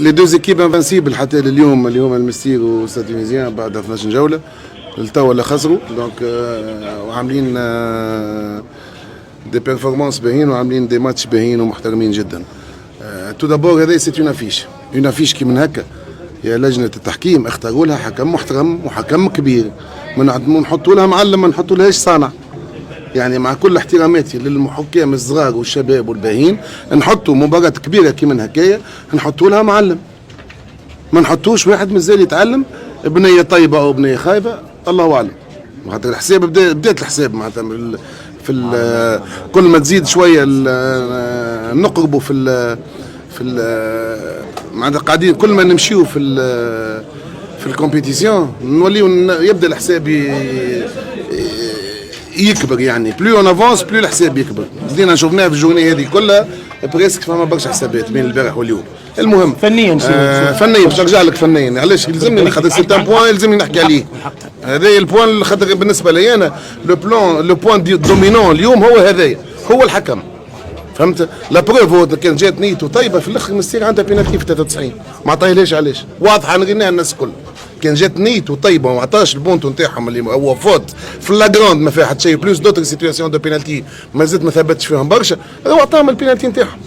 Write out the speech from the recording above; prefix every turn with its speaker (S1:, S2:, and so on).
S1: لي دو زيكيب انفانسيبل حتى اليوم المستير وستاد تونيزيان بعد 12 جوله للتوا اللي خسروا دونك وعاملين دي بيرفورمانس باهين وعاملين دي ماتش باهين ومحترمين جدا. تو دابور هذا سيت اون افيش كي من هكا يا لجنه التحكيم اختاروا لها حكم محترم وحكم كبير، ما نحطوا لها معلم ما نحطوا لهاش صانع. يعني مع كل احتراماتي للحكام الصغار والشباب والباهين نحطوا مباراة كبيرة كي من هكايا نحطوا لها معلم، ما نحطوش واحد مازال يتعلم بنية طيبة أو بنية خايبة الله أعلم. خاطر الحساب بدات الحساب معناتها كل ما تزيد شوية نقربوا معناتها قاعدين كل ما نمشيو في الكومبيتيسيون نوليو يبدا الحساب يكبر. يعني بلو اون افونس بلو الحساب يكبر. بدينا شفناه في الجورني هذه كلها بريسك فما برشا حسابات بين البارح واليوم. المهم
S2: فنيا
S1: فنيا باش نرجع لك فنيا علاش يلزمني خاطر سي ان بوان يلزمني نحكي عليه. هذا البوان خاطر بالنسبه لي انا لو بوان دومينون اليوم هو هذايا هو الحكم. فهمت؟ لا بروف كان جات نيته طيبه في الاخر مستير عندها بينالتي في 93 ما عطاهاش علاش؟ واضحه نغنيها الناس الكل. كان جات نيته طيبه وما عطاش البونتو نتاعهم اللي هو فوت في لاغراند ما فيها حتى شيء بلوس دوتر سيتواسيون دو بينالتي ما زلت ما ثبتش فيهم برشا هو عطاهم البينالتي نتاعهم.